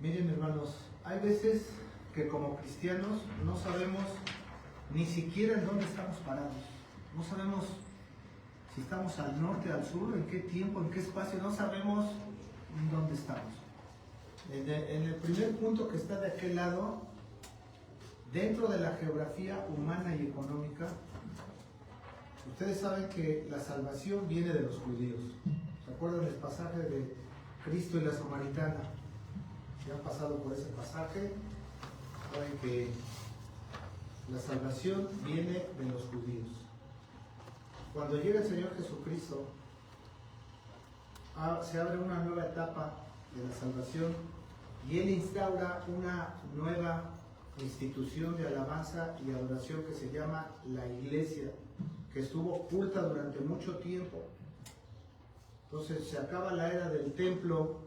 Miren, hermanos, hay veces que como cristianos no sabemos ni siquiera en dónde estamos parados. No sabemos si estamos al norte, al sur, en qué tiempo, en qué espacio, no sabemos en dónde estamos. En el primer punto que está de aquel lado, dentro de la geografía humana y económica, ustedes saben que la salvación viene de los judíos. ¿Se acuerdan del pasaje de Cristo y la samaritana? Ya han pasado por ese pasaje, saben que la salvación viene de los judíos. Cuando llega el Señor Jesucristo, se abre una nueva etapa de la salvación y Él instaura una nueva institución de alabanza y adoración que se llama la iglesia, que estuvo oculta durante mucho tiempo. Entonces se acaba la era del templo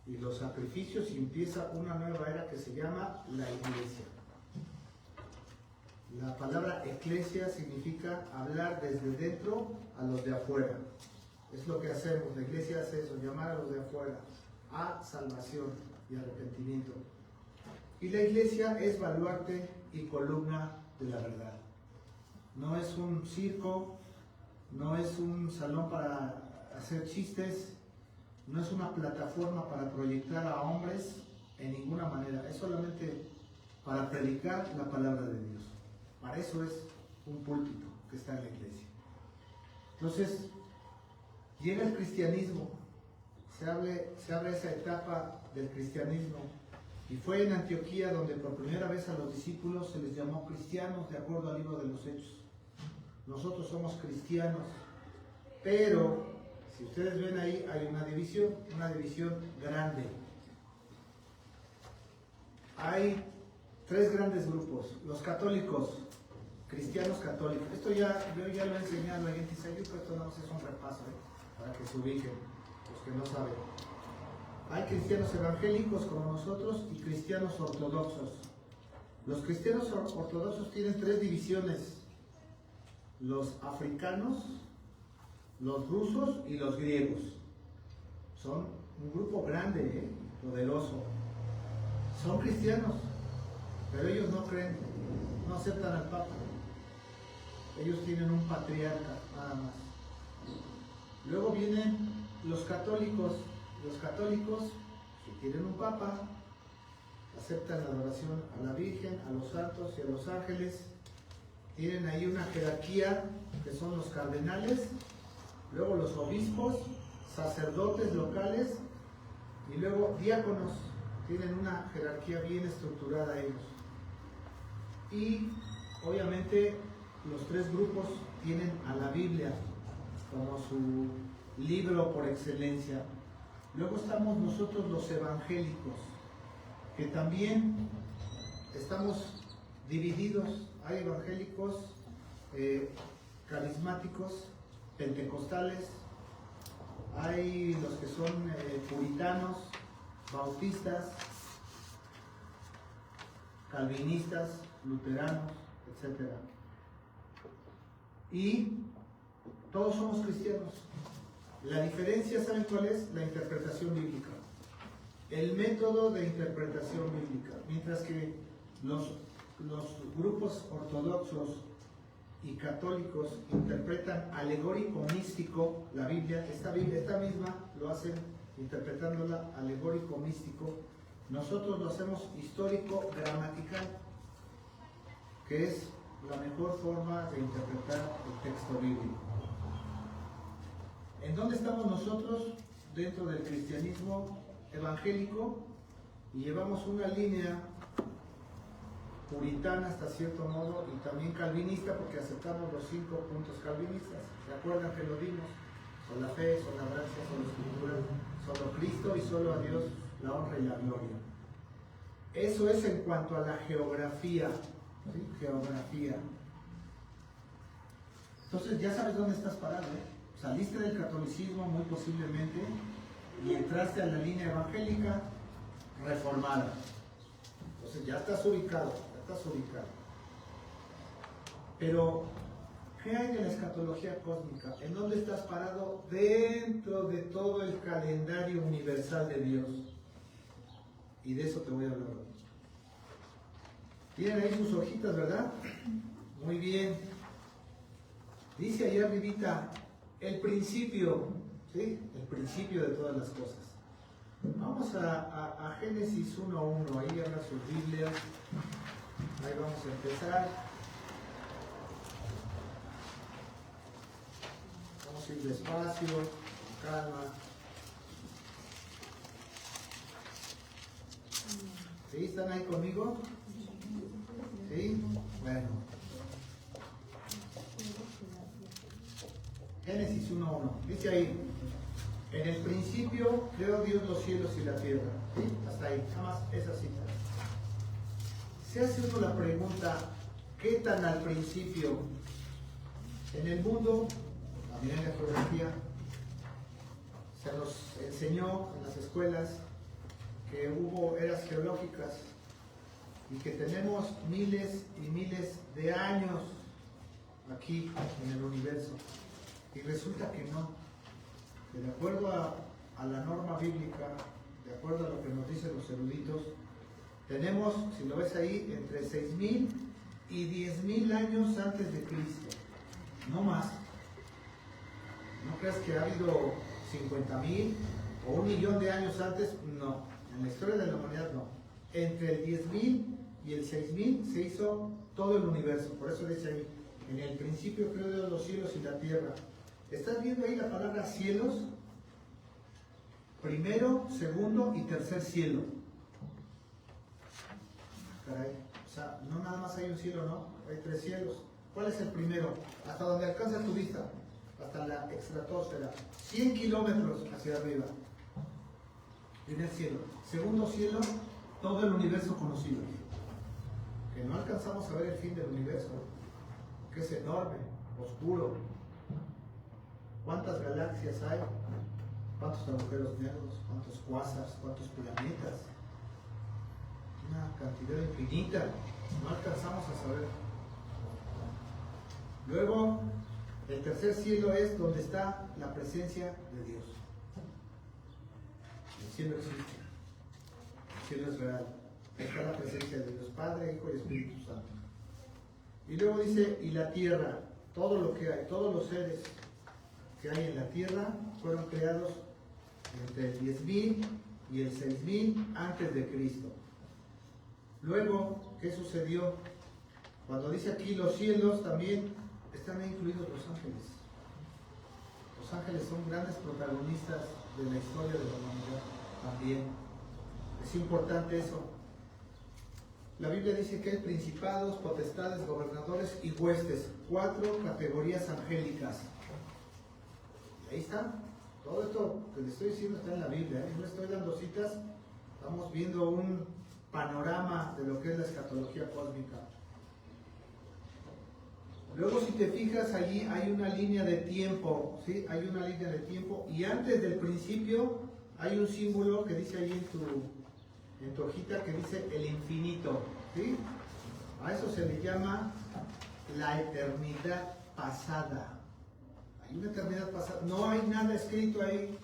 y los sacrificios y empieza una nueva era que se llama la iglesia. La palabra eclesia significa hablar desde dentro a los de afuera. Es lo que hacemos, la iglesia hace eso, llamar a los de afuera a salvación y arrepentimiento. Y la iglesia es baluarte y columna de la verdad. No es un circo, no es un salón para hacer chistes, no es una plataforma para proyectar a hombres en ninguna manera. Es solamente para predicar la palabra de Dios. Para eso es un púlpito que está en la iglesia. Entonces, llega el cristianismo, se abre esa etapa del cristianismo, y fue en Antioquía donde por primera vez a los discípulos se les llamó cristianos de acuerdo al libro de los Hechos. Nosotros somos cristianos, pero si ustedes ven ahí hay una división grande. Hay tres grandes grupos: los católicos, cristianos católicos. Esto yo ya lo he enseñado ahí en Tizayu, pero esto no es un repaso, para que se ubiquen los que no saben. Hay cristianos evangélicos como nosotros y cristianos ortodoxos. Los cristianos ortodoxos tienen tres divisiones: los africanos, los rusos y los griegos. Son un grupo grande, poderoso. Son cristianos, pero ellos no creen, no aceptan al Papa. Ellos tienen un patriarca, nada más. Luego vienen los católicos. Los católicos, si tienen un Papa, aceptan la adoración a la Virgen, a los santos y a los ángeles. Tienen ahí una jerarquía que son los cardenales, luego los obispos, sacerdotes locales y luego diáconos. Tienen una jerarquía bien estructurada ellos. Y obviamente los tres grupos tienen a la Biblia como su libro por excelencia. Luego estamos nosotros los evangélicos, que también estamos divididos. Hay evangélicos, carismáticos, pentecostales, hay los que son puritanos, bautistas, calvinistas, luteranos, etc. Y todos somos cristianos. La diferencia, ¿saben cuál es? La interpretación bíblica. El método de interpretación bíblica. Mientras que los grupos ortodoxos y católicos interpretan alegórico místico la Biblia, esta misma lo hacen interpretándola alegórico místico. Nosotros lo hacemos histórico gramatical, que es la mejor forma de interpretar el texto bíblico. ¿En dónde estamos nosotros? Dentro del cristianismo evangélico, y llevamos una línea puritana hasta cierto modo y también calvinista, porque aceptamos los 5 puntos calvinistas. ¿Se acuerdan que lo dimos? Solo la fe, solo la gracia, solo la escritura, solo Cristo y solo a Dios la honra y la gloria. Eso es en cuanto a la geografía, ¿sí? Geografía. Entonces ya sabes dónde estás parado, ¿eh? Saliste del catolicismo muy posiblemente y entraste a la línea evangélica reformada. Entonces ya estás ubicado. Pero, ¿qué hay de la escatología cósmica? ¿En dónde estás parado dentro de todo el calendario universal de Dios? Y de eso te voy a hablar hoy. Tienen ahí sus hojitas, ¿verdad? Muy bien. Dice allá arribita, el principio, ¿sí? El principio de todas las cosas. Vamos a Génesis 1:1, ahí abran sus Biblias. Ahí vamos a empezar. Vamos a ir despacio, con calma. ¿Sí? ¿Están ahí conmigo? ¿Sí? Bueno. Génesis 1:1. Dice ahí, en el principio creó Dios los cielos y la tierra. ¿Sí? Hasta ahí, nada más esa cita. Se hace uno la pregunta, ¿qué tan al principio? En el mundo, también en la geografía, se nos enseñó en las escuelas que hubo eras geológicas y que tenemos miles y miles de años aquí en el universo. Y resulta que no. Que de acuerdo a la norma bíblica, de acuerdo a lo que nos dicen los eruditos, tenemos, si lo ves ahí, entre 6.000 y 10.000 años antes de Cristo. No más. No creas que ha habido 50.000 o 1.000.000 de años antes. No. En la historia de la humanidad no. Entre el 10.000 y el 6.000 se hizo todo el universo. Por eso dice ahí, en el principio creó Dios los cielos y la tierra. ¿Estás viendo ahí la palabra cielos? Primero, segundo y tercer cielo. Caray, o sea, no nada más hay un cielo, ¿no? Hay 3 cielos. ¿Cuál es el primero? Hasta donde alcanza tu vista, hasta la estratosfera. 100 kilómetros hacia arriba. Primer cielo. Segundo cielo, todo el universo conocido. Que no alcanzamos a ver el fin del universo, que es enorme, oscuro. ¿Cuántas galaxias hay? ¿Cuántos agujeros negros? ¿Cuántos cuásars? ¿Cuántos planetas? Una cantidad infinita. No alcanzamos a saber. Luego, el tercer cielo es donde está la presencia de Dios. El cielo existe. El cielo es real. Ahí está la presencia de Dios, Padre, Hijo y Espíritu Santo. Y luego dice, y la tierra, todo lo que hay, todos los seres que hay en la tierra fueron creados entre el 10.000 y el 6.000 antes de Cristo. Luego, ¿qué sucedió? Cuando dice aquí los cielos, también están incluidos los ángeles. Los ángeles son grandes protagonistas de la historia de la humanidad también. Es importante eso. La Biblia dice que hay principados, potestades, gobernadores y huestes. 4 categorías angélicas. Y ahí está. Todo esto que les estoy diciendo está en la Biblia. No les estoy dando citas. Estamos viendo un panorama de lo que es la escatología cósmica. Luego, si te fijas, allí hay una línea de tiempo. ¿Sí? Hay una línea de tiempo. Y antes del principio hay un símbolo que dice ahí en tu hojita que dice el infinito. ¿Sí? A eso se le llama la eternidad pasada. Hay una eternidad pasada. No hay nada escrito ahí.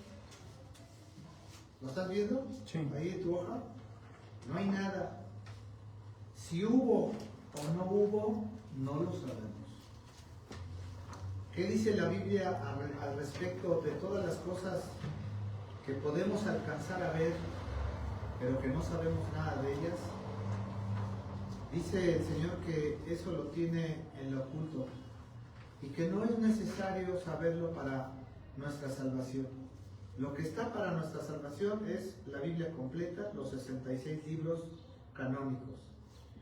¿Lo estás viendo? Sí. Ahí en tu hoja. No hay nada. Si hubo o no hubo, no lo sabemos. ¿Qué dice la Biblia al respecto de todas las cosas que podemos alcanzar a ver, pero que no sabemos nada de ellas? Dice el Señor que eso lo tiene en lo oculto y que no es necesario saberlo para nuestra salvación. Lo que está para nuestra salvación es la Biblia completa, los 66 libros canónicos,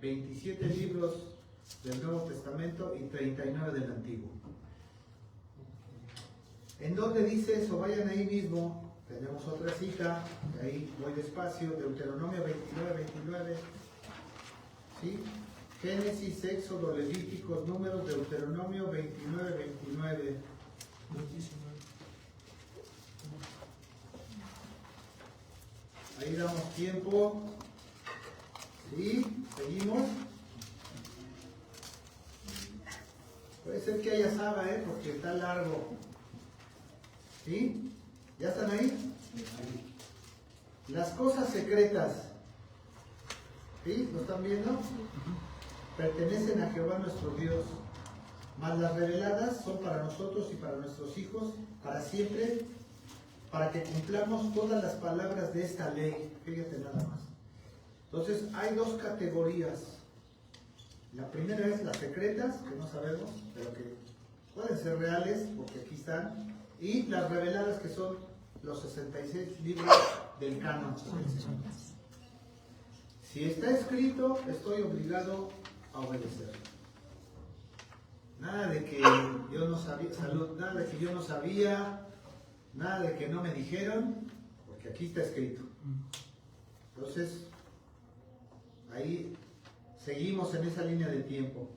27 libros del Nuevo Testamento y 39 del Antiguo. ¿En dónde dice eso? Vayan ahí mismo. Tenemos otra cita, ahí voy despacio, Deuteronomio 29:29. ¿Sí? Génesis, Éxodo, Levíticos, Números, Deuteronomio 29:29. Ahí damos tiempo. ¿Sí? Seguimos. Puede ser que haya saba, porque está largo. ¿Sí? ¿Ya están ahí? Las cosas secretas ¿Sí? ¿Lo están viendo? Pertenecen a Jehová nuestro Dios. Mas las reveladas son para nosotros y para nuestros hijos, para siempre, para que cumplamos todas las palabras de esta ley. Fíjate nada más. Entonces, hay dos categorías. La primera es las secretas, que no sabemos, pero que pueden ser reales, porque aquí están. Y las reveladas, que son los 66 libros del canon. Si está escrito, estoy obligado a obedecer. Nada de que yo no sabía, nada de que yo no sabía, nada de que no me dijeron, porque aquí está escrito. Entonces, ahí seguimos en esa línea de tiempo.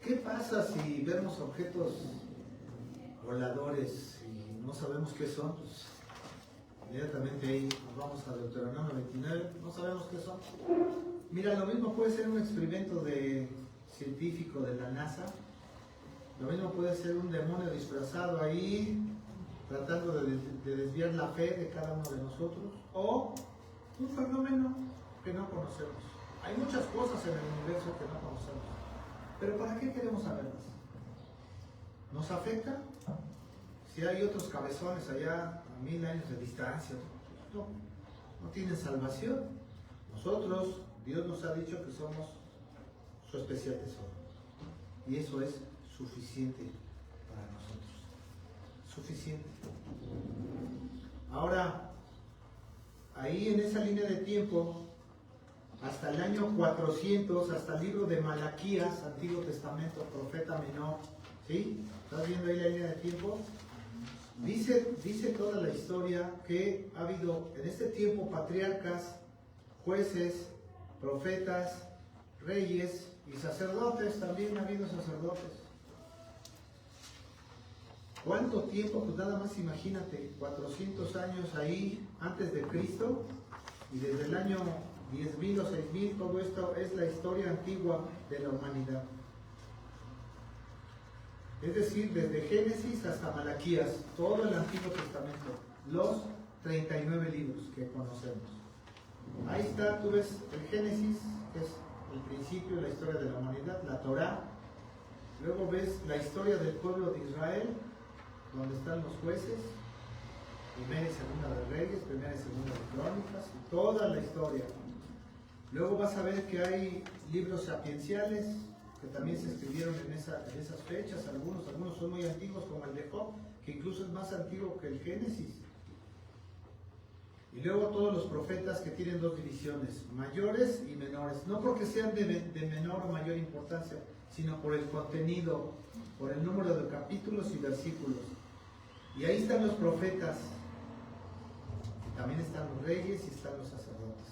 ¿Qué pasa si vemos objetos voladores y no sabemos qué son? Pues, inmediatamente ahí nos vamos a Deuteronomio 29, no sabemos qué son. Mira, lo mismo puede ser un experimento científico de la NASA, lo mismo puede ser un demonio disfrazado ahí, tratando de desviar la fe de cada uno de nosotros, o un fenómeno que no conocemos. Hay muchas cosas en el universo que no conocemos, pero ¿para qué queremos saberlas? ¿Nos afecta? Si hay otros cabezones allá a 1000 años de distancia, no tienen salvación. Nosotros, Dios nos ha dicho que somos su especial tesoro, y eso es suficiente para nosotros. Suficiente. Ahora, ahí en esa línea de tiempo, hasta el año 400, hasta el libro de Malaquías, Antiguo Testamento, profeta menor, ¿sí? ¿Estás viendo ahí la línea de tiempo? Dice toda la historia que ha habido en este tiempo patriarcas, jueces, profetas, reyes y sacerdotes. También ha habido sacerdotes. ¿Cuánto tiempo? Pues nada más imagínate, 400 años ahí antes de Cristo, y desde el año 10.000 o 6.000, todo esto es la historia antigua de la humanidad. Es decir, desde Génesis hasta Malaquías, todo el Antiguo Testamento, los 39 libros que conocemos. Ahí está, tú ves el Génesis, que es el principio, la historia de la humanidad, la Torá. Luego ves la historia del pueblo de Israel, donde están los jueces, primera y segunda de Reyes, primera y segunda de Crónicas, y toda la historia. Luego vas a ver que hay libros sapienciales que también se escribieron en esas fechas. Algunos son muy antiguos, como el de Job, que incluso es más antiguo que el Génesis. Y luego todos los profetas, que tienen dos divisiones, mayores y menores, no porque sean de menor o mayor importancia, sino por el contenido, por el número de capítulos y versículos. Y ahí están los profetas, y también están los reyes y están los sacerdotes.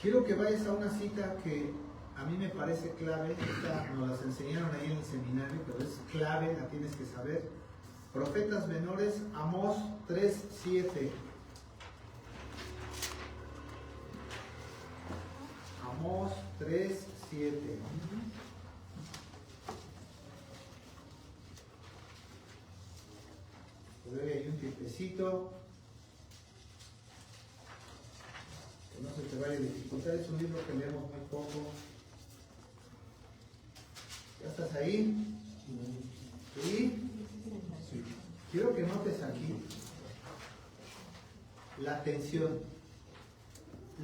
Quiero que vayas a una cita que a mí me parece clave. Esta nos las enseñaron ahí en el seminario, pero es clave, la tienes que saber. Profetas menores, Amós 3:7. Amós 3:7. Todavía hay un tiempecito. Que no se te vaya a dificultar, es un libro que leemos muy poco. ¿Ya estás ahí? ¿Sí? Quiero que notes aquí la atención,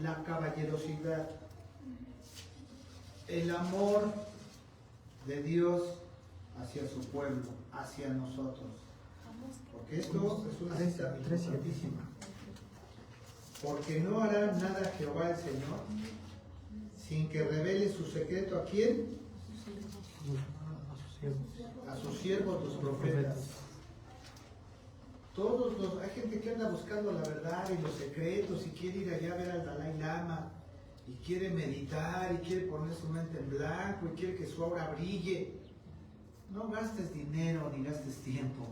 la caballerosidad, el amor de Dios hacia su pueblo, hacia nosotros. Porque esto es una cita importantísima. Porque no hará nada Jehová el Señor sin que revele su secreto ¿a quién? A sus siervos, los profetas. Hay gente que anda buscando la verdad y los secretos y quiere ir allá a ver al Dalai Lama y quiere meditar y quiere poner su mente en blanco y quiere que su aura brille. No gastes dinero ni gastes tiempo.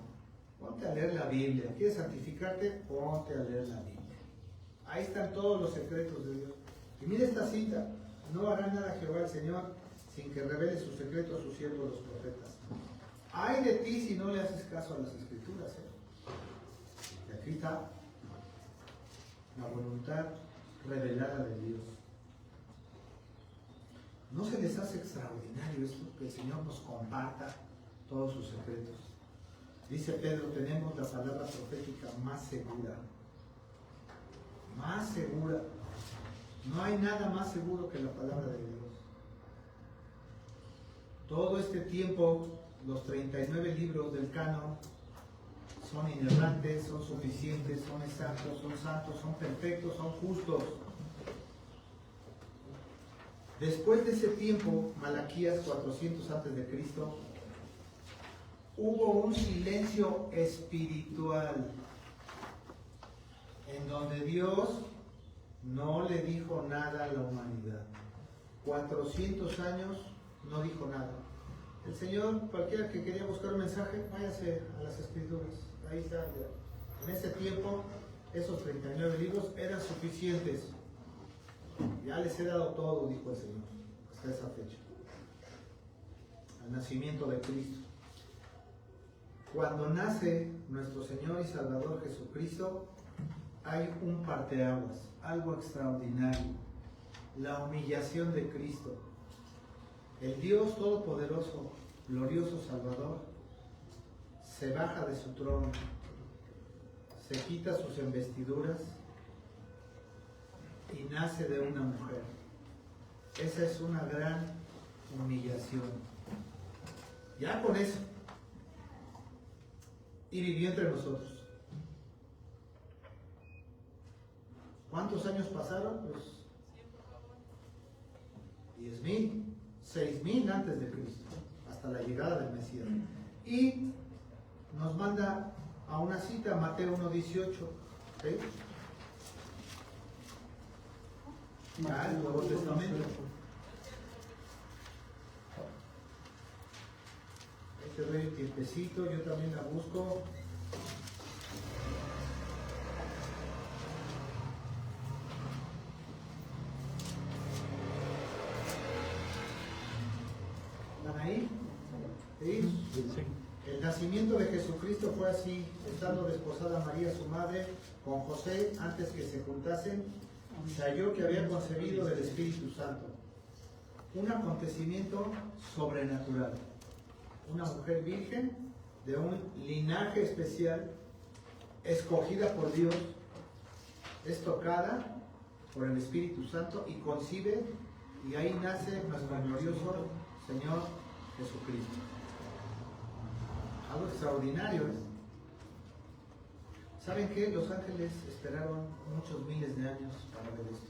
Ponte a leer la Biblia. ¿Quieres santificarte? Ponte a leer la Biblia. Ahí están todos los secretos de Dios. Y mira esta cita: no hará nada Jehová el Señor sin que revele su secreto a sus siervos los profetas. Ay de ti si no le haces caso a las Escrituras. Y aquí está la voluntad revelada de Dios. ¿No se les hace extraordinario esto, que el Señor nos comparta todos sus secretos? Dice Pedro, tenemos la palabra profética más segura. Más segura. No hay nada más seguro que la palabra de Dios. Todo este tiempo, los 39 libros del canon son inerrantes, son suficientes, son exactos, son santos, son perfectos, son justos. Después de ese tiempo, Malaquías 400 a.C., hubo un silencio espiritual en donde Dios no le dijo nada a la humanidad. 400 años no dijo nada. El Señor, cualquiera que quería buscar un mensaje, váyase a las Escrituras. Ahí está. En ese tiempo, esos 39 libros eran suficientes. Ya les he dado todo, dijo el Señor, hasta esa fecha. Al nacimiento de Cristo. Cuando nace nuestro Señor y Salvador Jesucristo, hay un parteaguas, algo extraordinario. La humillación de Cristo. El Dios Todopoderoso, glorioso Salvador, se baja de su trono, se quita sus investiduras y nace de una mujer. Esa es una gran humillación. Ya con eso. Y vivió entre nosotros. ¿Cuántos años pasaron? Pues 10,000, 6,000 antes de Cristo, hasta la llegada del Mesías. Y nos manda a una cita, Mateo 1:18. ¿Sí? Ya, el Nuevo Testamento. Te doy el tiempecito, yo también la busco. ¿Están ahí? ¿Sí? El nacimiento de Jesucristo fue así, estando desposada María su madre con José, antes que se juntasen, se halló que había concebido del Espíritu Santo. Un acontecimiento sobrenatural. Una mujer virgen de un linaje especial, escogida por Dios, es tocada por el Espíritu Santo y concibe, y ahí nace nuestro glorioso Señor Jesucristo. Algo extraordinario, ¿eh? ¿Saben qué? Los ángeles esperaron muchos miles de años para ver esto.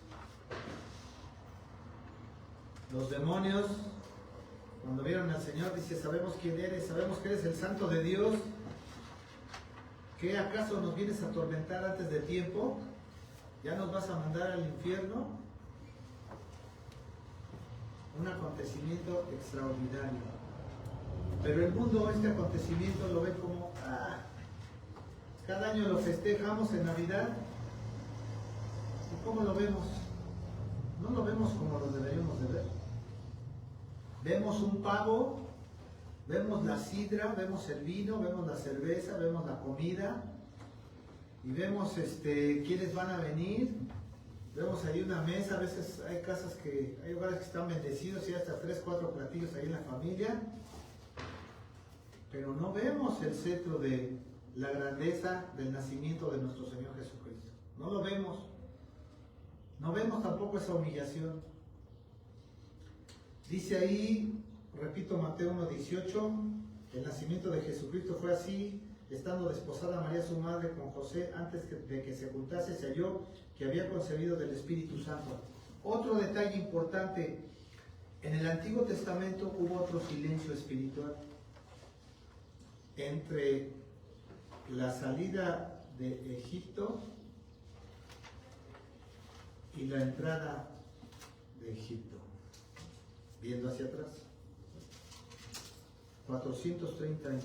Los demonios, cuando vieron al Señor, dice, sabemos quién eres, sabemos que eres el Santo de Dios. ¿Qué acaso nos vienes a atormentar antes de tiempo? ¿Ya nos vas a mandar al infierno? Un acontecimiento extraordinario. Pero el mundo este acontecimiento lo ve como, cada año lo festejamos en Navidad. ¿Y cómo lo vemos? No lo vemos como lo deberíamos de ver. Vemos un pavo, vemos la sidra, vemos el vino, vemos la cerveza, vemos la comida y vemos quiénes van a venir. Vemos ahí una mesa, a veces hay casas hay hogares que están bendecidos y hasta 3, 4 platillos ahí en la familia, pero no vemos el cetro de la grandeza del nacimiento de nuestro Señor Jesucristo. No lo vemos. No vemos tampoco esa humillación. Dice ahí, repito, Mateo 1:18, el nacimiento de Jesucristo fue así, estando desposada María su madre con José, antes de que se juntase, se halló que había concebido del Espíritu Santo. Otro detalle importante, en el Antiguo Testamento hubo otro silencio espiritual entre la salida de Egipto y la entrada de Egipto. Viendo hacia atrás, 430 años.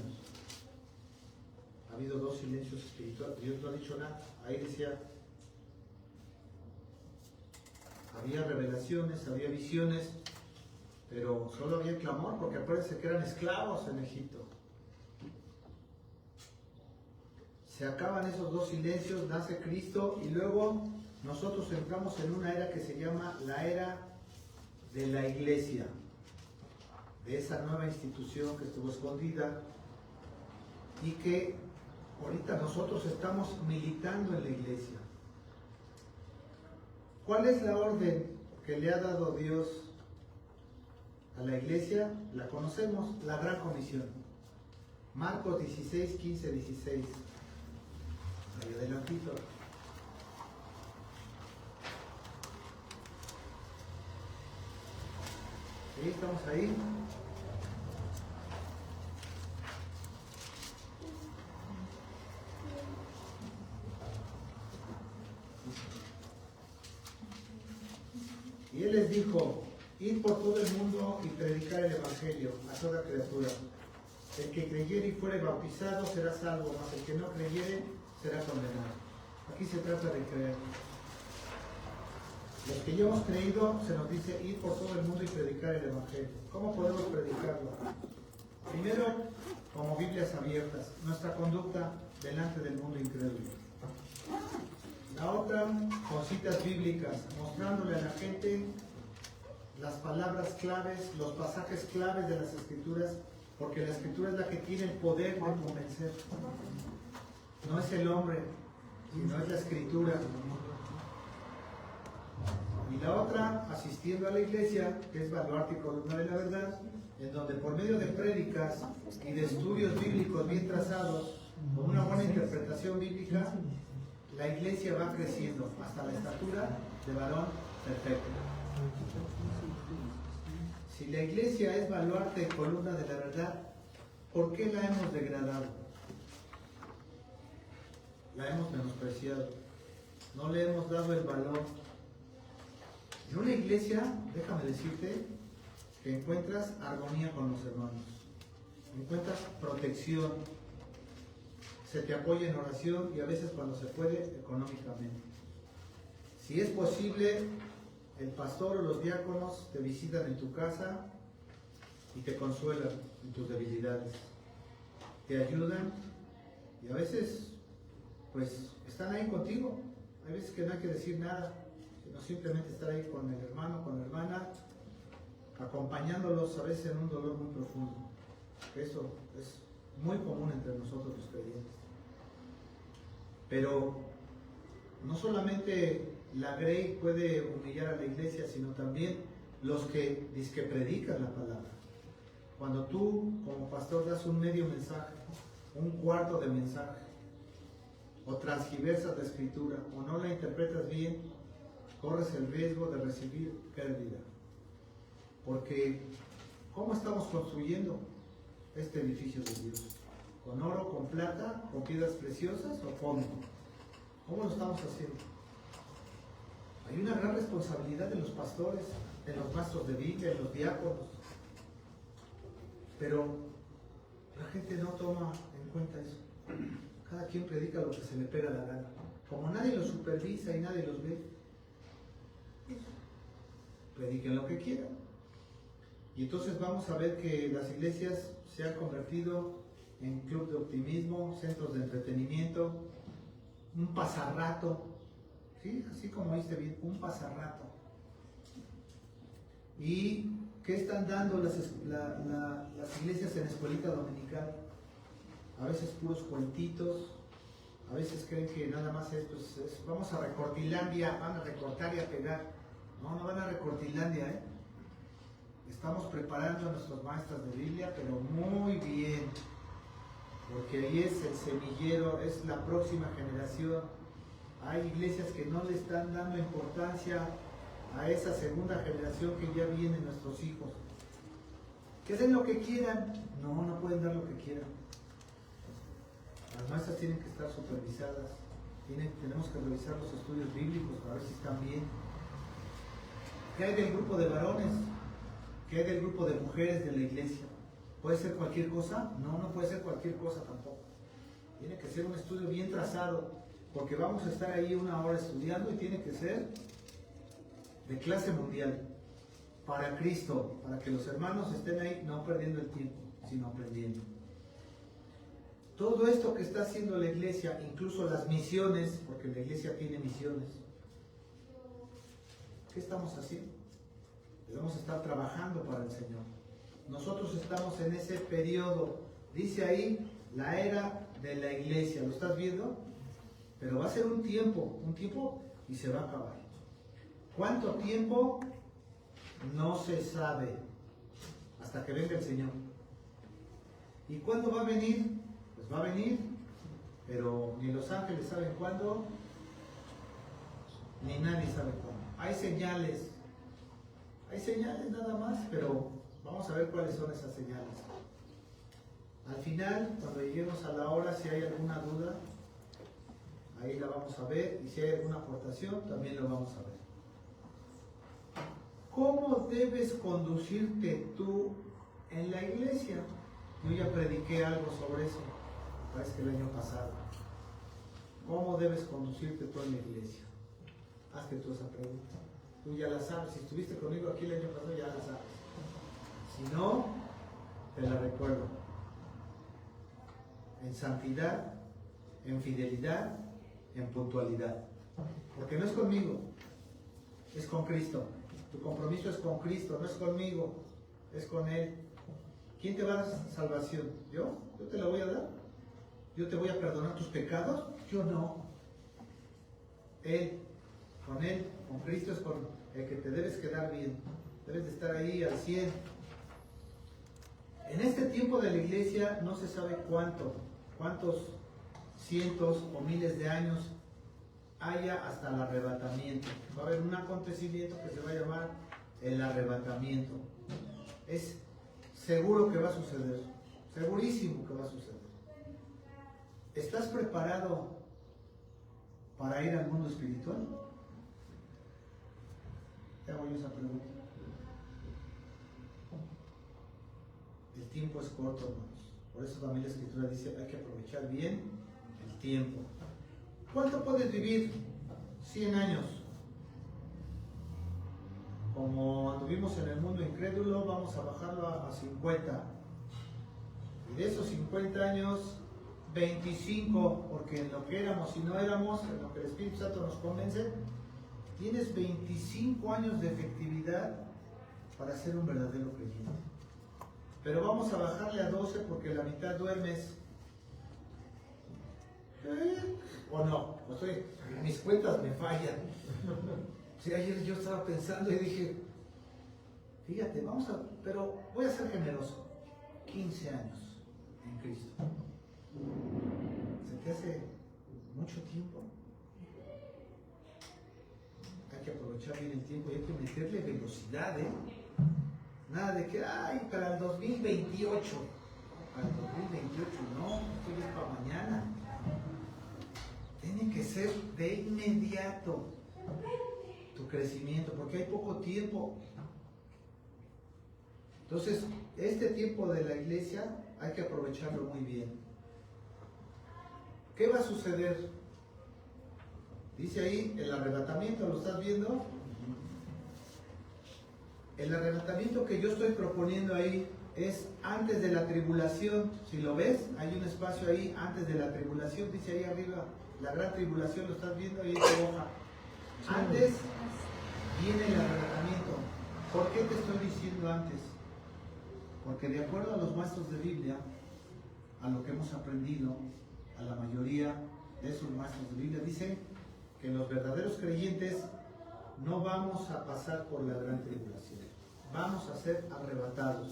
Ha habido 2 silencios espirituales. Dios no ha dicho nada. Ahí decía, había revelaciones, había visiones, pero solo había clamor, porque acuérdense que eran esclavos en Egipto. Se acaban esos 2 silencios, nace Cristo y luego nosotros entramos en una era que se llama la era de la iglesia, de esa nueva institución que estuvo escondida y que ahorita nosotros estamos militando en la iglesia. ¿Cuál es la orden que le ha dado Dios a la iglesia? La conocemos, la Gran Comisión. Marcos 16, 15, 16. Ahí adelantito. ¿Sí? ¿Estamos ahí? Y él les dijo: id por todo el mundo y predicar el evangelio a toda criatura. El que creyere y fuere bautizado será salvo, mas el que no creyere será condenado. Aquí se trata de creer. Los que ya hemos creído, se nos dice ir por todo el mundo y predicar el evangelio. ¿Cómo podemos predicarlo? Primero, como Biblias abiertas, nuestra conducta delante del mundo incrédulo. La otra, con citas bíblicas, mostrándole a la gente las palabras claves, los pasajes claves de las Escrituras, porque la Escritura es la que tiene el poder de convencer. No es el hombre, sino es la Escritura. Y la otra, asistiendo a la iglesia, que es baluarte y columna de la verdad, en donde por medio de prédicas y de estudios bíblicos bien trazados, con una buena interpretación bíblica, la iglesia va creciendo hasta la estatura de varón perfecto. Si la iglesia es baluarte y columna de la verdad, ¿por qué la hemos degradado? La hemos menospreciado. No le hemos dado el valor. En una iglesia, déjame decirte, que encuentras armonía con los hermanos, encuentras protección, se te apoya en oración y a veces cuando se puede, económicamente. Si es posible, el pastor o los diáconos te visitan en tu casa y te consuelan en tus debilidades, te ayudan y a veces pues están ahí contigo. Hay veces que no hay que decir nada, sino simplemente estar ahí con el hermano, con la hermana, acompañándolos a veces en un dolor muy profundo. Eso es muy común entre nosotros los creyentes. Pero no solamente la Grey puede humillar a la iglesia, sino también los que dizque predican la palabra. Cuando tú como pastor das un medio mensaje, un cuarto de mensaje, o transgiversas la escritura, o no la interpretas bien, corres el riesgo de recibir pérdida. Porque ¿cómo estamos construyendo este edificio de Dios? ¿Con oro, con plata, con piedras preciosas o con? ¿Cómo lo estamos haciendo? Hay una gran responsabilidad de los pastores, de los maestros de Biblia, de los diáconos. Pero la gente no toma en cuenta eso. Cada quien predica lo que se le pega la gana. Como nadie los supervisa y nadie los ve, pues, prediquen lo que quieran. Y entonces vamos a ver que las iglesias se han convertido en club de optimismo, centros de entretenimiento, un pasarrato, ¿sí? Así como viste bien, un pasarrato. ¿Y qué están dando las iglesias en escuelita dominical? A veces puros cuentitos, a veces creen que nada más es, pues, vamos a Recortilandia, van a recortar y a pegar. No, no van a Recortilandia, ¿eh? Estamos preparando a nuestros maestros de Biblia, pero muy bien, porque ahí es el semillero, es la próxima generación. Hay iglesias que no le están dando importancia a esa segunda generación que ya viene, nuestros hijos. Que den lo que quieran. No, no pueden dar lo que quieran. Las maestras tienen que estar supervisadas. Tenemos que revisar los estudios bíblicos para ver si están bien. ¿Qué hay del grupo de varones? ¿Qué hay del grupo de mujeres de la iglesia? ¿Puede ser cualquier cosa? No, no puede ser cualquier cosa tampoco. Tiene que ser un estudio bien trazado, porque vamos a estar ahí una hora estudiando y tiene que ser de clase mundial, para Cristo, para que los hermanos estén ahí no perdiendo el tiempo, sino aprendiendo. Todo esto que está haciendo la iglesia, incluso las misiones, porque la iglesia tiene misiones, ¿qué estamos haciendo? Debemos estar trabajando para el Señor. Nosotros estamos en ese periodo, dice ahí, la era de la iglesia, ¿lo estás viendo? Pero va a ser un tiempo y se va a acabar. ¿Cuánto tiempo? No se sabe, hasta que venga el Señor. ¿Y cuándo va a venir? Pues va a venir, pero ni los ángeles saben cuándo, ni nadie sabe cuándo. Hay señales nada más, pero vamos a ver cuáles son esas señales. Al final, cuando lleguemos a la hora, si hay alguna duda, ahí la vamos a ver, y si hay alguna aportación, también lo vamos a ver. ¿Cómo debes conducirte tú en la iglesia? Yo ya prediqué algo sobre eso, parece que el año pasado. ¿Cómo debes conducirte tú en la iglesia? Hazte tú esa pregunta. Tú ya la sabes. Si estuviste conmigo aquí el año pasado, ya la sabes. Si no, te la recuerdo. En santidad, en fidelidad, en puntualidad. Porque no es conmigo, es con Cristo. Tu compromiso es con Cristo, no es conmigo, es con Él. ¿Quién te va a dar salvación? ¿Yo? ¿Yo te la voy a dar? ¿Yo te voy a perdonar tus pecados? Yo no. Él, con Cristo es con el que te debes quedar bien. Debes de estar ahí al 100. En este tiempo de la iglesia no se sabe cuántos cientos o miles de años haya hasta el arrebatamiento. Va a haber un acontecimiento que se va a llamar el arrebatamiento. Es seguro que va a suceder, segurísimo que va a suceder. ¿Estás preparado para ir al mundo espiritual? Te hago yo esa pregunta. El tiempo es corto, hermanos. Por eso también la Escritura dice, hay que aprovechar bien el tiempo. ¿Cuánto puedes vivir? 100 años. Como anduvimos en el mundo incrédulo, vamos a bajarlo a 50. Y de esos 50 años, 25, porque en lo que éramos y no éramos, en lo que el Espíritu Santo nos convence, tienes 25 años de efectividad para ser un verdadero creyente. Pero vamos a bajarle a 12 porque la mitad duermes. ¿O no? Mis cuentas me fallan. Sí, ayer yo estaba pensando y dije, fíjate, pero voy a ser generoso. 15 años en Cristo. ¿Se te hace mucho tiempo? Hay que aprovechar bien el tiempo y hay que meterle velocidad, ¿eh? Nada de que, para el 2028. Para el 2028, no, esto ya es para mañana. Tiene que ser de inmediato tu crecimiento, porque hay poco tiempo. Entonces, este tiempo de la iglesia hay que aprovecharlo muy bien. ¿Qué va a suceder? Dice ahí el arrebatamiento, ¿lo estás viendo? El arrebatamiento que yo estoy proponiendo ahí es antes de la tribulación. Si lo ves, hay un espacio ahí antes de la tribulación, dice ahí arriba, la gran tribulación, ¿lo estás viendo? Ahí en tu hoja. Antes viene el arrebatamiento. ¿Por qué te estoy diciendo antes? Porque de acuerdo a los maestros de Biblia, a lo que hemos aprendido, a la mayoría de esos maestros de Biblia, dicen que los verdaderos creyentes no vamos a pasar por la gran tribulación, vamos a ser arrebatados.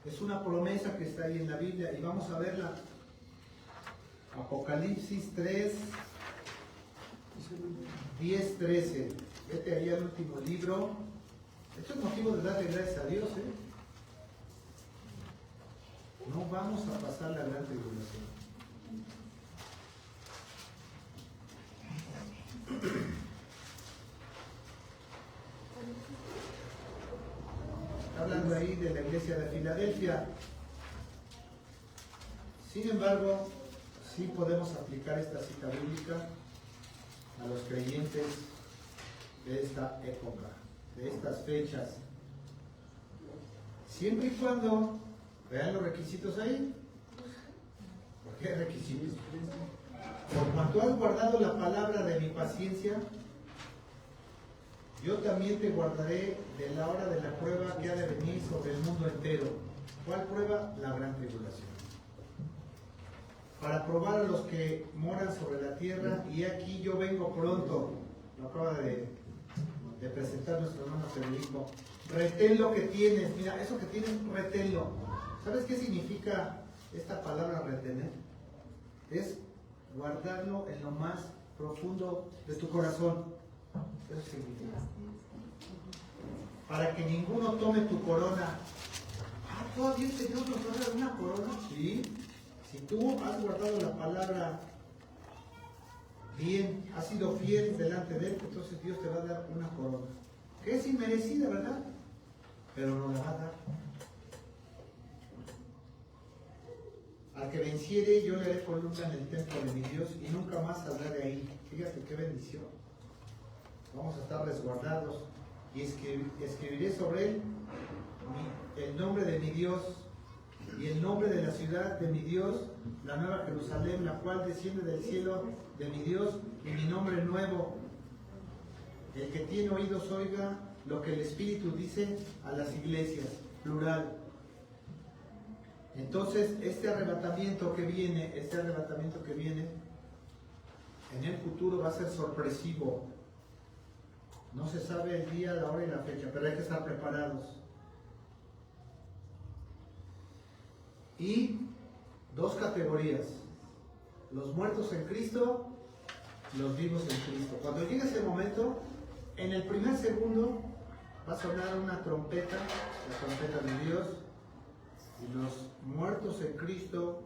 Es una promesa que está ahí en la Biblia y vamos a verla. Apocalipsis 3, 10, 13. Vete ahí al último libro. Esto es motivo de darle gracias a Dios, ¿eh? No vamos a pasar la gran tribulación. Hablando ahí de la iglesia de Filadelfia. Sin embargo, sí podemos aplicar esta cita bíblica a los creyentes de esta época, de estas fechas. Siempre y cuando vean los requisitos ahí. ¿Por qué requisitos? Por cuanto has guardado la palabra de mi paciencia, yo también te guardaré de la hora de la prueba que ha de venir sobre el mundo entero. ¿Cuál prueba? La gran tribulación. Para probar a los que moran sobre la tierra, y aquí yo vengo pronto. Lo acaba de presentar nuestro hermano Federico. Retén lo que tienes. Mira, eso que tienes, reténlo. ¿Sabes qué significa esta palabra retener? Es guardarlo en lo más profundo de tu corazón. Eso significa. Para que ninguno tome tu corona. Ah, ¿todavía el Señor nos va a dar una corona? Sí. Si tú has guardado la palabra bien, has sido fiel delante de Él, entonces Dios te va a dar una corona. Que es inmerecida, ¿verdad? Pero nos la va a dar. Al que venciere, yo le haré columna en el templo de mi Dios y nunca más saldrá de ahí. Fíjate qué bendición. Vamos a estar resguardados y escribiré sobre él el nombre de mi Dios y el nombre de la ciudad de mi Dios, la nueva Jerusalén, la cual desciende del cielo de mi Dios, y mi nombre nuevo. El que tiene oídos oiga lo que el Espíritu dice a las iglesias, plural. Entonces, este arrebatamiento que viene en el futuro va a ser sorpresivo. No se sabe el día, la hora y la fecha, pero hay que estar preparados. Y dos categorías: los muertos en Cristo, los vivos en Cristo. Cuando llegue ese momento, en el primer segundo va a sonar una trompeta, la trompeta de Dios, y los muertos en Cristo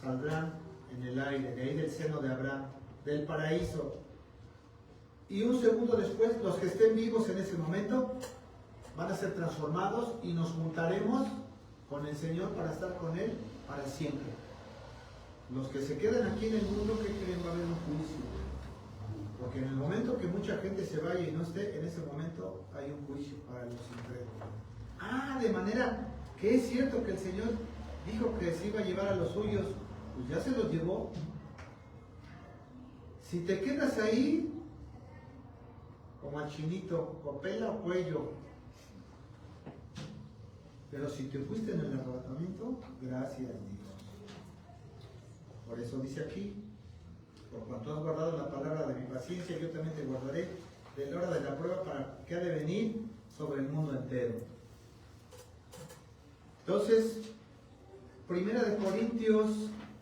saldrán en el aire, de ahí del seno de Abraham, del paraíso. Y un segundo después, los que estén vivos en ese momento van a ser transformados y nos juntaremos con el Señor para estar con Él para siempre. Los que se quedan aquí en el mundo, ¿qué creen? Va a haber un juicio. Porque en el momento que mucha gente se vaya y no esté, en ese momento hay un juicio para los incrédulos. Ah, de manera que es cierto que el Señor dijo que se iba a llevar a los suyos, pues ya se los llevó. Si te quedas ahí, como al chinito, copela o cuello. Pero si te fuiste en el arrebatamiento, gracias Dios. Por eso dice aquí: por cuanto has guardado la palabra de mi paciencia, yo también te guardaré de la hora de la prueba para que ha de venir sobre el mundo entero. Entonces, 1 Corintios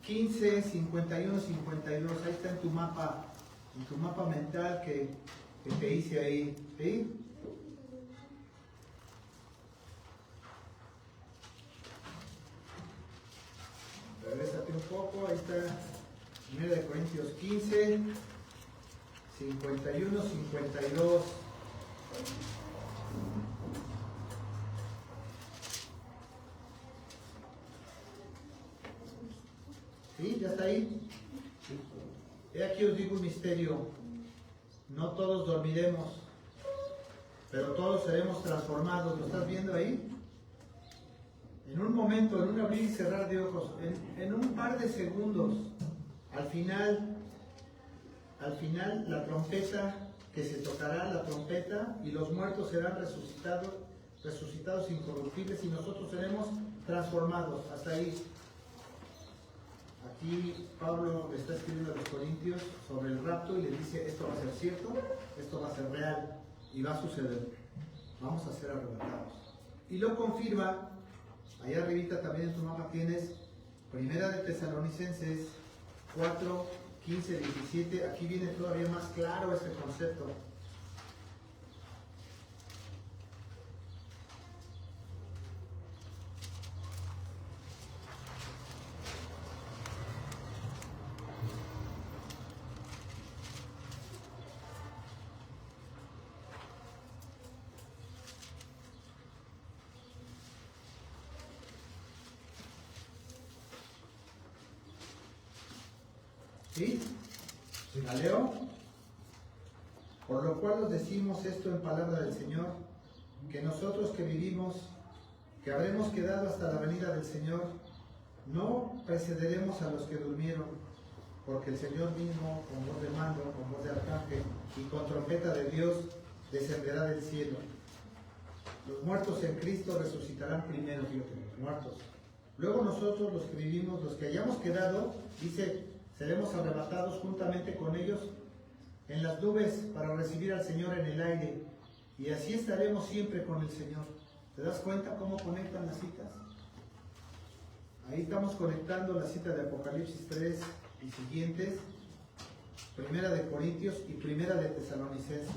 15, 51, 52, ahí está en tu mapa mental que te hice ahí, ¿sí? Regrésate un poco, ahí está 1 Corintios 15, 51, 52. ¿Sí? ¿Ya está ahí? He aquí os digo un misterio: no todos dormiremos, pero todos seremos transformados. ¿Lo estás viendo ahí? En un momento, en un abrir y cerrar de ojos, en un par de segundos, al final la trompeta, que se tocará la trompeta, y los muertos serán resucitados incorruptibles, y nosotros seremos transformados. Hasta ahí. Aquí Pablo le está escribiendo a los Corintios sobre el rapto y les dice: esto va a ser cierto, esto va a ser real y va a suceder. Vamos a ser arrebatados. Y lo confirma, allá arribita también en tu mapa tienes 1 de Tesalonicenses 4, 15, 17. Aquí viene todavía más claro este concepto. ¿Sí? ¿La leo? Por lo cual os decimos esto en palabra del Señor, que nosotros que vivimos, que habremos quedado hasta la venida del Señor, no precederemos a los que durmieron, porque el Señor mismo, con voz de mando, con voz de arcángel, y con trompeta de Dios descenderá del cielo. Los muertos en Cristo resucitarán primero, fíjate, los muertos. Luego nosotros, los que vivimos, los que hayamos quedado, dice, seremos arrebatados juntamente con ellos en las nubes para recibir al Señor en el aire, y así estaremos siempre con el Señor. ¿Te das cuenta cómo conectan las citas? Ahí estamos conectando la cita de Apocalipsis 3 y siguientes, Primera de Corintios y Primera de Tesalonicenses.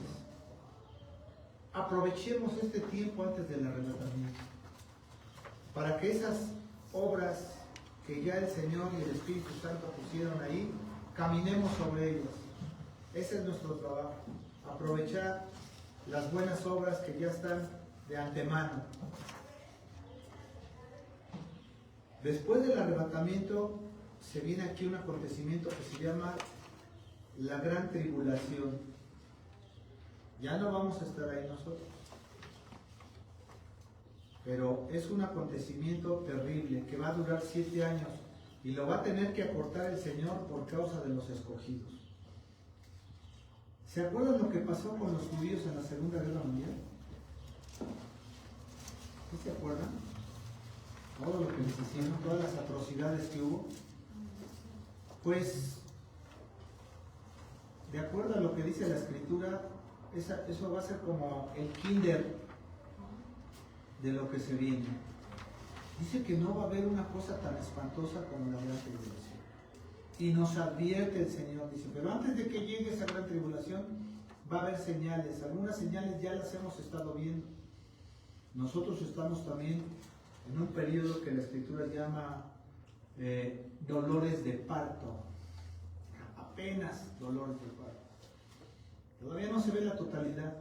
Aprovechemos este tiempo antes del arrebatamiento para que esas obras que ya el Señor y el Espíritu Santo pusieron ahí, caminemos sobre ellas. Ese es nuestro trabajo, aprovechar las buenas obras que ya están de antemano. Después del arrebatamiento se viene aquí un acontecimiento que se llama la gran tribulación. Ya no vamos a estar ahí nosotros, pero es un acontecimiento terrible que va a durar 7 años y lo va a tener que acortar el Señor por causa de los escogidos. ¿Se acuerdan lo que pasó con los judíos en la Segunda Guerra Mundial? ¿Sí se acuerdan? Todo lo que les hicieron, todas las atrocidades que hubo. Pues, de acuerdo a lo que dice la Escritura, eso va a ser como el kinder de lo que se viene. Dice que no va a haber una cosa tan espantosa como la gran tribulación. Y nos advierte el Señor, dice, pero antes de que llegue esa gran tribulación, va a haber señales. Algunas señales ya las hemos estado viendo. Nosotros estamos también en un periodo que la Escritura llama dolores de parto. Apenas dolores de parto. Todavía no se ve la totalidad,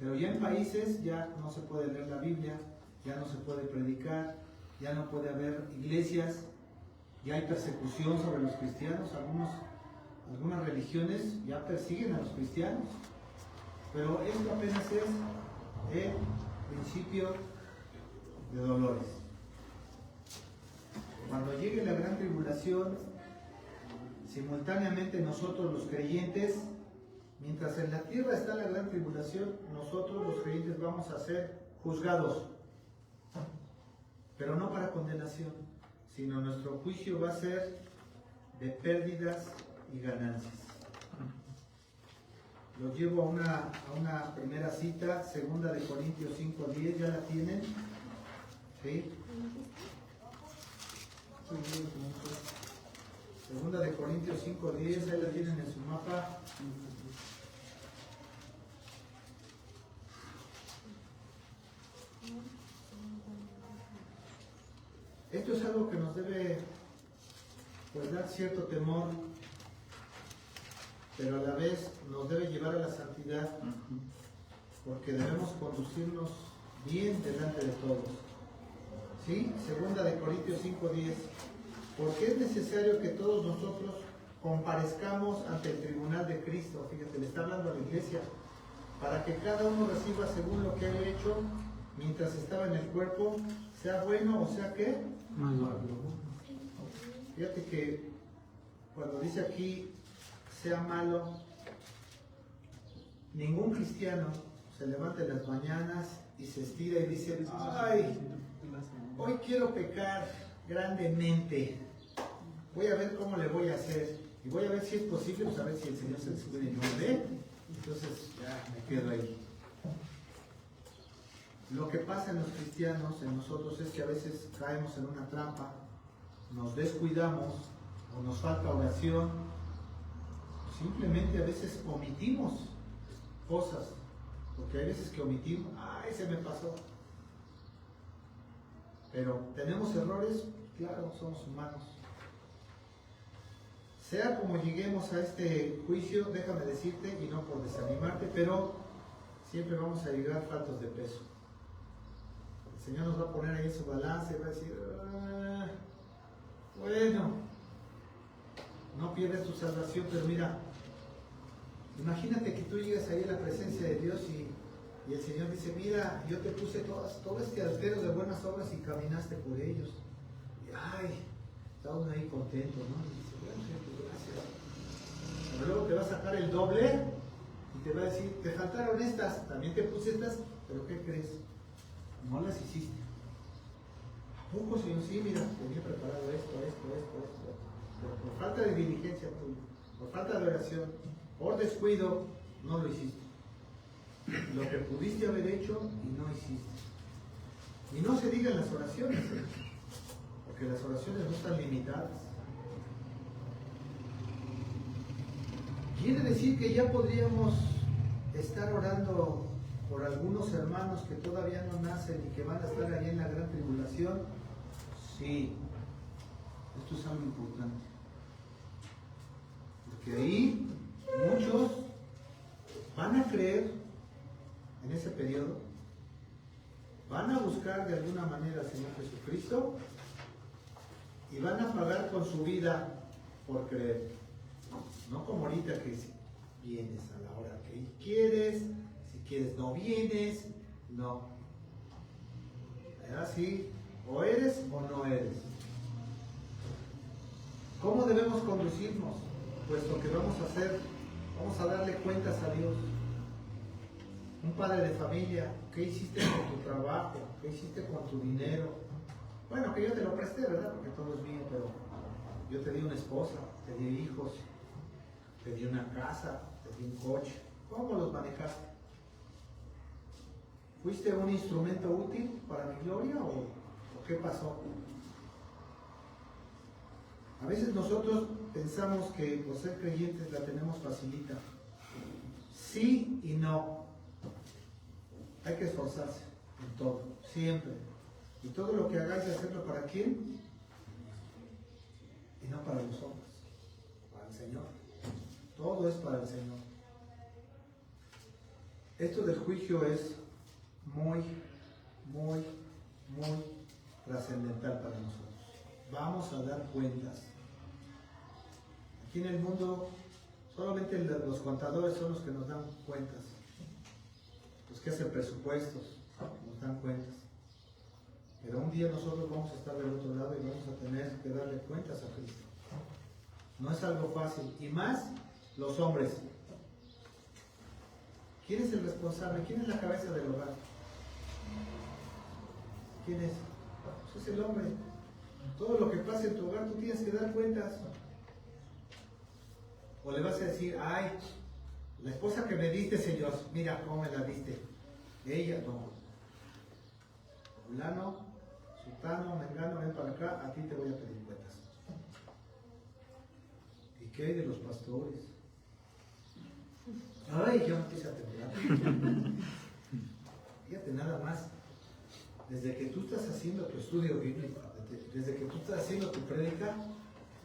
pero ya en países ya no se puede leer la Biblia, ya no se puede predicar, ya no puede haber iglesias, ya hay persecución sobre los cristianos. Algunas religiones ya persiguen a los cristianos, pero esto apenas es el principio de dolores. Cuando llegue la gran tribulación, simultáneamente nosotros los creyentes, mientras en la tierra está la gran tribulación, nosotros los creyentes vamos a ser juzgados, pero no para condenación, sino nuestro juicio va a ser de pérdidas y ganancias. Los llevo a una primera cita, 2 de Corintios 5:10, ¿ya la tienen? ¿Sí? 2 de Corintios 5:10, ahí la tienen en su mapa. Esto es algo que nos debe pues dar cierto temor, pero a la vez nos debe llevar a la santidad, porque debemos conducirnos bien delante de todos. ¿Sí? 2 de Corintios 5:10. Porque es necesario que todos nosotros comparezcamos ante el tribunal de Cristo. Fíjate, le está hablando a la iglesia, para que cada uno reciba según lo que haya hecho mientras estaba en el cuerpo, sea bueno o sea ¿qué? Malo. Fíjate que cuando dice aquí sea malo, ningún cristiano se levanta en las mañanas y se estira y dice, ay, hoy quiero pecar grandemente, voy a ver cómo le voy a hacer y voy a ver si es posible, pues a ver si el Señor se sube y no me ve, entonces ya me quedo ahí. Lo que pasa en los cristianos, en nosotros, es que a veces caemos en una trampa, nos descuidamos o nos falta oración, simplemente a veces omitimos cosas, porque hay veces que omitimos, ¡ay, se me pasó! Pero tenemos errores, claro, somos humanos. Sea como lleguemos a este juicio, déjame decirte, y no por desanimarte, pero siempre vamos a llegar faltos de peso. El Señor nos va a poner ahí en su balance y va a decir, bueno, no pierdes tu salvación, pero mira, imagínate que tú llegas ahí a la presencia de Dios y el Señor dice, mira, yo te puse todo este altero de buenas obras y caminaste por ellos. Y ay, está uno ahí contento, ¿no? Y dice, bueno, gracias. Pero luego te va a sacar el doble Y te va a decir, te faltaron estas, también te puse estas, pero ¿qué crees? No las hiciste. ¿A poco, Señor? Sí, mira, tenía preparado esto. Pero por falta de diligencia tuya, por falta de oración, por descuido, no lo hiciste. Lo que pudiste haber hecho y no hiciste. Y no se digan las oraciones, porque las oraciones no están limitadas. Quiere decir que ya podríamos estar orando por algunos hermanos que todavía no nacen y que van a estar ahí en la gran tribulación. Sí, esto es algo importante. Porque ahí muchos van a creer en ese periodo, van a buscar de alguna manera al Señor Jesucristo y van a pagar con su vida por creer. No como ahorita que vienes a la hora que quieres, si quieres no vienes, no. Así, o eres o no eres. ¿Cómo debemos conducirnos? Puesto que vamos a darle cuentas a Dios. Un padre de familia, ¿qué hiciste con tu trabajo? ¿Qué hiciste con tu dinero? Bueno, que yo te lo presté, ¿verdad? Porque todo es mío, pero yo te di una esposa, te di hijos, te di una casa, te di un coche. ¿Cómo los manejaste? ¿Fuiste un instrumento útil para mi gloria o qué pasó? A veces nosotros pensamos que por ser creyentes la tenemos facilita. Sí y no. Hay que esforzarse en todo, siempre. Y todo lo que hagáis, hacerlo ¿para quién? Y no para los hombres, para el Señor. Todo es para el Señor. Esto del juicio es muy trascendental para nosotros. Vamos a dar cuentas. Aquí en el mundo solamente los contadores son los que nos dan cuentas. Los que hacen presupuestos nos dan cuentas. Pero un día nosotros vamos a estar del otro lado y vamos a tener que darle cuentas a Cristo. No es algo fácil. Y más los hombres. ¿Quién es el responsable? ¿Quién es la cabeza del hogar? ¿Quién es? Pues es el hombre. Todo lo que pasa en tu hogar tú tienes que dar cuentas. O le vas a decir, ay, la esposa que me diste, Señor, mira cómo me la diste. Ella no. Fulano, sultano, mengano, ven para acá, a ti te voy a pedir cuentas. ¿Y qué hay de los pastores? Ay, yo empiezo a temblar. Fíjate nada más, desde que tú estás haciendo tu estudio bíblico, desde que tú estás haciendo tu prédica,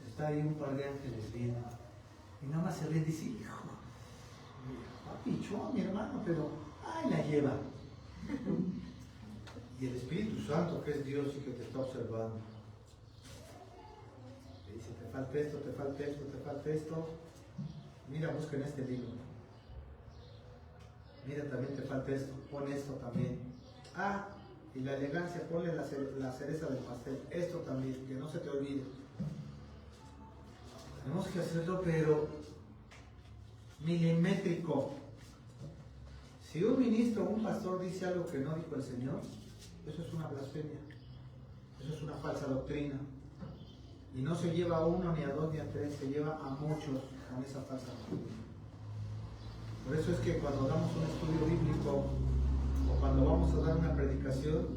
está ahí un par de ángeles viendo. Y nada más se ríe y dice, hijo, papichón, mi hermano, pero ay, la lleva. Y el Espíritu Santo, que es Dios y que te está observando, te dice, te falta esto, te falta esto, te falta esto. Mira, busca en este libro. Mira, también te falta esto, pon esto también. Ah, y la elegancia, ponle la cereza del pastel. Esto también, que no se te olvide. Tenemos que hacerlo, pero milimétrico. Si un ministro o un pastor dice algo que no dijo el Señor, eso es una blasfemia. Eso es una falsa doctrina. Y no se lleva a uno, ni a dos, ni a tres, se lleva a muchos con esa falsa doctrina. Por eso es que cuando damos un estudio bíblico o cuando vamos a dar una predicación,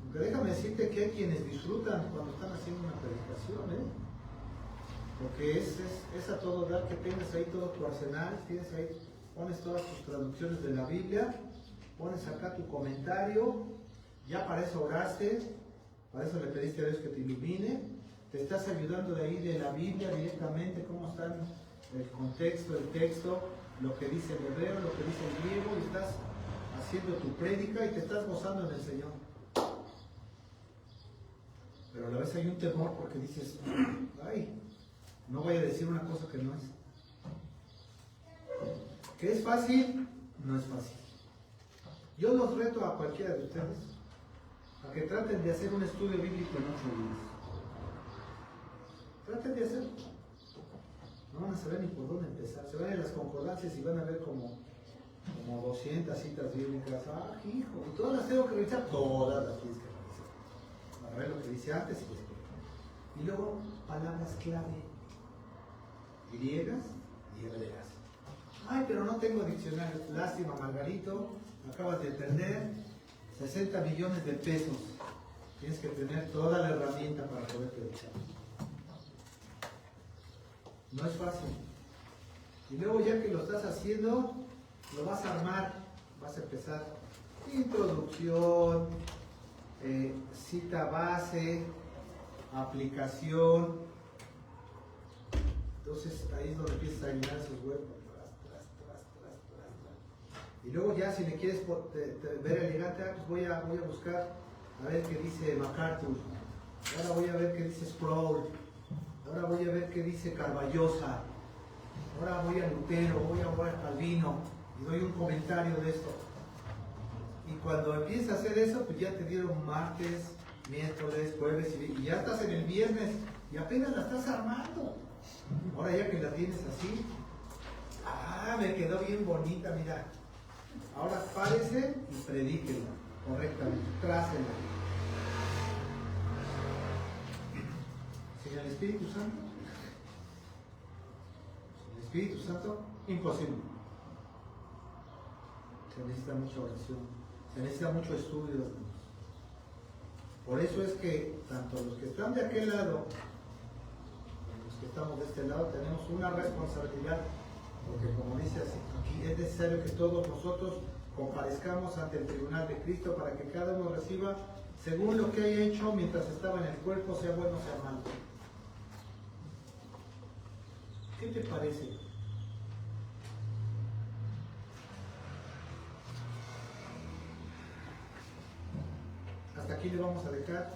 porque déjame decirte que hay quienes disfrutan cuando están haciendo una predicación, porque es a todo dar que tengas ahí todo tu arsenal, tienes ahí, pones todas tus traducciones de la Biblia, pones acá tu comentario, ya para eso oraste, para eso le pediste a Dios que te ilumine, te estás ayudando de ahí de la Biblia directamente, cómo está el contexto, el texto, lo que dice el hebreo, lo que dice el griego, y estás haciendo tu prédica y te estás gozando en el Señor. Pero a la vez hay un temor porque dices, ay, no voy a decir una cosa que no es. ¿Que es fácil? No es fácil. Yo los reto a cualquiera de ustedes a que traten de hacer un estudio bíblico en 8 días. Traten de hacerlo. No van a saber ni por dónde empezar. Se van a las concordancias. concordancias y van a ver como 200 citas bíblicas. Ah, hijo, y todas las tengo que revisar, todas las tienes que revisar. Para ver lo que dice antes y después. Y luego, palabras clave, griegas y hebreas. Ay, pero no tengo diccionario. Lástima, Margarito, acabas de perder 60 millones de pesos. Tienes que tener toda la herramienta para poder predicar. No es fácil. Y luego ya que lo estás haciendo, lo vas a armar. Vas a empezar introducción, cita base, aplicación. Entonces ahí es donde empiezas a llenar esos huecos. Y luego ya si le quieres ver elegante, pues voy a buscar a ver qué dice MacArthur. Ahora voy a ver qué dice Sproul. Ahora voy a ver qué dice Carballosa. Ahora voy a Lutero, voy a Calvino y doy un comentario de esto. Y cuando empiezas a hacer eso, pues ya te dieron martes, miércoles, jueves y ya estás en el viernes y apenas la estás armando. Ahora ya que la tienes así, me quedó bien bonita, mira. Ahora párese y predíquenla correctamente, trácenla. Sin el Espíritu Santo, Espíritu Santo, imposible. Se necesita mucha oración, se necesita mucho estudio, hermanos. Por eso es que tanto los que están de aquel lado como los que estamos de este lado tenemos una responsabilidad, porque como dice aquí, es necesario que todos nosotros comparezcamos ante el tribunal de Cristo para que cada uno reciba según lo que haya hecho mientras estaba en el cuerpo, sea bueno o sea malo. ¿Qué te parece? Hasta aquí le vamos a dejar.